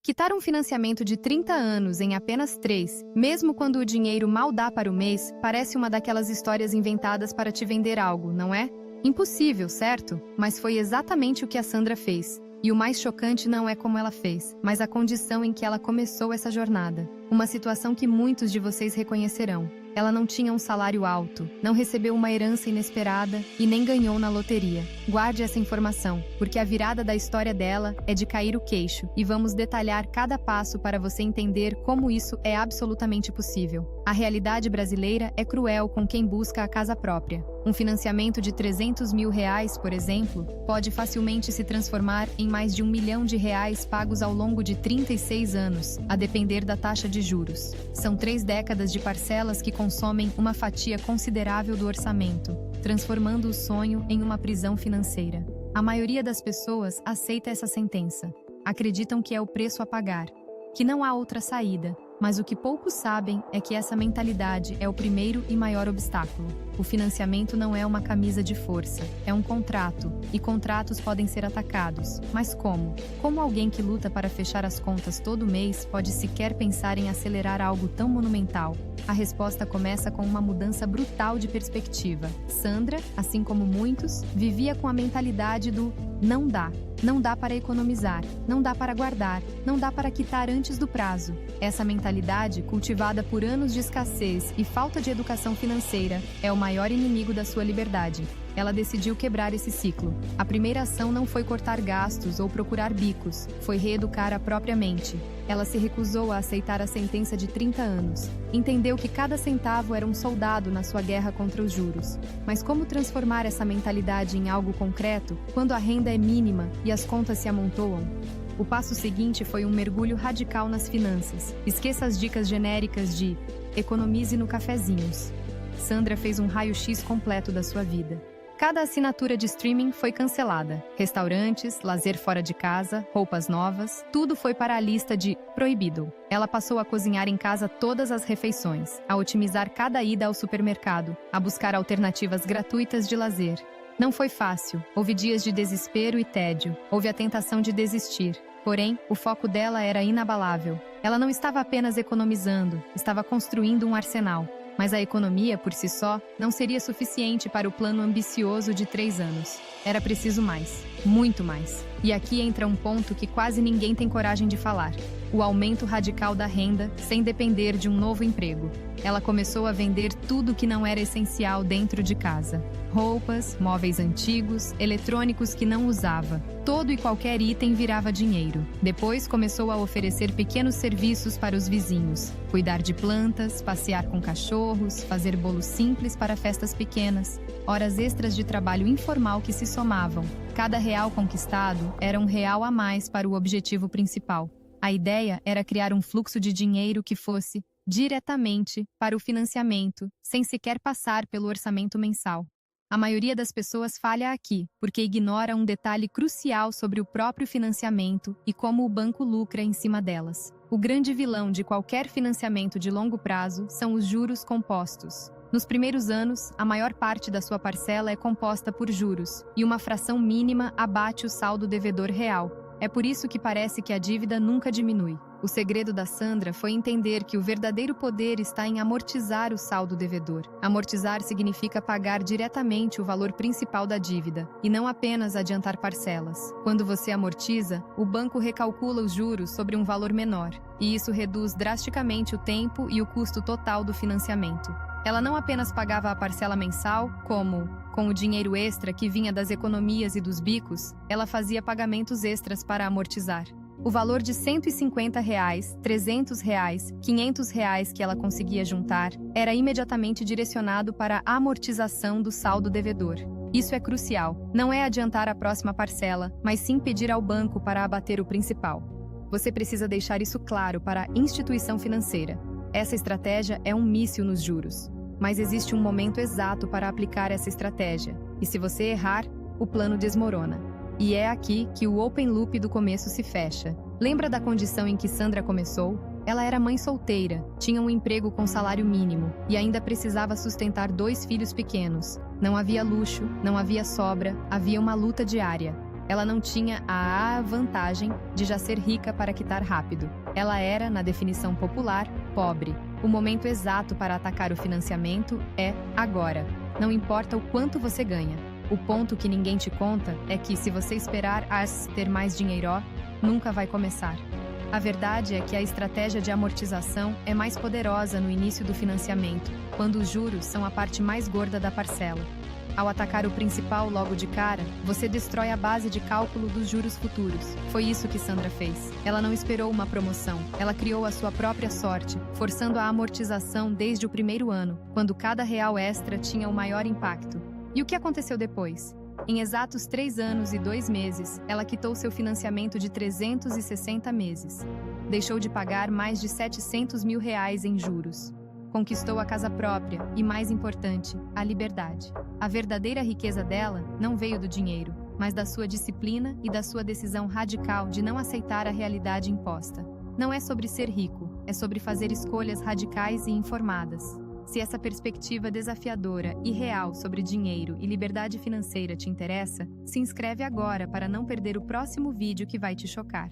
Quitar um financiamento de 30 anos em apenas 3, mesmo quando o dinheiro mal dá para o mês, parece uma daquelas histórias inventadas para te vender algo, não é? Impossível, certo? Mas foi exatamente o que a Sandra fez. E o mais chocante não é como ela fez, mas a condição em que ela começou essa jornada. Uma situação que muitos de vocês reconhecerão. Ela não tinha um salário alto, não recebeu uma herança inesperada e nem ganhou na loteria. Guarde essa informação, porque a virada da história dela é de cair o queixo, e vamos detalhar cada passo para você entender como isso é absolutamente possível. A realidade brasileira é cruel com quem busca a casa própria. Um financiamento de R$300 mil, por exemplo, pode facilmente se transformar em mais de R$1 milhão pagos ao longo de 36 anos, a depender da taxa de juros. São 3 décadas de parcelas que consomem uma fatia considerável do orçamento, transformando o sonho em uma prisão financeira. A maioria das pessoas aceita essa sentença. Acreditam que é o preço a pagar, que não há outra saída. Mas o que poucos sabem é que essa mentalidade é o primeiro e maior obstáculo. O financiamento não é uma camisa de força, é um contrato, e contratos podem ser atacados. Mas como? Como alguém que luta para fechar as contas todo mês pode sequer pensar em acelerar algo tão monumental? A resposta começa com uma mudança brutal de perspectiva. Sandra, assim como muitos, vivia com a mentalidade do não dá. Não dá para economizar, não dá para guardar, não dá para quitar antes do prazo. Essa mentalidade, cultivada por anos de escassez e falta de educação financeira, é o maior inimigo da sua liberdade. Ela decidiu quebrar esse ciclo. A primeira ação não foi cortar gastos ou procurar bicos, foi reeducar a própria mente. Ela se recusou a aceitar a sentença de 30 anos. Entendeu que cada centavo era um soldado na sua guerra contra os juros. Mas como transformar essa mentalidade em algo concreto quando a renda é mínima e as contas se amontoam? O passo seguinte foi um mergulho radical nas finanças. Esqueça as dicas genéricas de economize no cafezinhos. Sandra fez um raio-x completo da sua vida. Cada assinatura de streaming foi cancelada. Restaurantes, lazer fora de casa, roupas novas, tudo foi para a lista de proibido. Ela passou a cozinhar em casa todas as refeições, a otimizar cada ida ao supermercado, a buscar alternativas gratuitas de lazer. Não foi fácil, houve dias de desespero e tédio, houve a tentação de desistir. Porém, o foco dela era inabalável. Ela não estava apenas economizando, estava construindo um arsenal. Mas a economia, por si só, não seria suficiente para o plano ambicioso de 3 anos. Era preciso mais, muito mais. E aqui entra um ponto que quase ninguém tem coragem de falar: o aumento radical da renda sem depender de um novo emprego. Ela começou a vender tudo que não era essencial dentro de casa. Roupas, móveis antigos, eletrônicos que não usava. Todo e qualquer item virava dinheiro. Depois começou a oferecer pequenos serviços para os vizinhos. Cuidar de plantas, passear com cachorros, fazer bolos simples para festas pequenas. Horas extras de trabalho informal que se somavam. Cada real conquistado era um real a mais para o objetivo principal. A ideia era criar um fluxo de dinheiro que fosse diretamente para o financiamento, sem sequer passar pelo orçamento mensal. A maioria das pessoas falha aqui, porque ignora um detalhe crucial sobre o próprio financiamento e como o banco lucra em cima delas. O grande vilão de qualquer financiamento de longo prazo são os juros compostos. Nos primeiros anos, a maior parte da sua parcela é composta por juros, e uma fração mínima abate o saldo devedor real. É por isso que parece que a dívida nunca diminui. O segredo da Sandra foi entender que o verdadeiro poder está em amortizar o saldo devedor. Amortizar significa pagar diretamente o valor principal da dívida, e não apenas adiantar parcelas. Quando você amortiza, o banco recalcula os juros sobre um valor menor, e isso reduz drasticamente o tempo e o custo total do financiamento. Ela não apenas pagava a parcela mensal, como, com o dinheiro extra que vinha das economias e dos bicos, ela fazia pagamentos extras para amortizar. O valor de R$150, R$300, R$500 que ela conseguia juntar era imediatamente direcionado para a amortização do saldo devedor. Isso é crucial. Não é adiantar a próxima parcela, mas sim pedir ao banco para abater o principal. Você precisa deixar isso claro para a instituição financeira. Essa estratégia é um míssil nos juros. Mas existe um momento exato para aplicar essa estratégia. E se você errar, o plano desmorona. E é aqui que o open loop do começo se fecha. Lembra da condição em que Sandra começou? Ela era mãe solteira, tinha um emprego com salário mínimo e ainda precisava sustentar 2 filhos pequenos. Não havia luxo, não havia sobra, havia uma luta diária. Ela não tinha a vantagem de já ser rica para quitar rápido. Ela era, na definição popular, pobre. O momento exato para atacar o financiamento é agora. Não importa o quanto você ganha. O ponto que ninguém te conta é que, se você esperar ter mais dinheiro, nunca vai começar. A verdade é que a estratégia de amortização é mais poderosa no início do financiamento, quando os juros são a parte mais gorda da parcela. Ao atacar o principal logo de cara, você destrói a base de cálculo dos juros futuros. Foi isso que Sandra fez. Ela não esperou uma promoção, ela criou a sua própria sorte, forçando a amortização desde o primeiro ano, quando cada real extra tinha o maior impacto. E o que aconteceu depois? Em exatos 3 anos e 2 meses, ela quitou seu financiamento de 360 meses. Deixou de pagar mais de R$700 mil em juros. Conquistou a casa própria e, mais importante, a liberdade. A verdadeira riqueza dela não veio do dinheiro, mas da sua disciplina e da sua decisão radical de não aceitar a realidade imposta. Não é sobre ser rico, é sobre fazer escolhas radicais e informadas. Se essa perspectiva desafiadora e real sobre dinheiro e liberdade financeira te interessa, se inscreve agora para não perder o próximo vídeo que vai te chocar.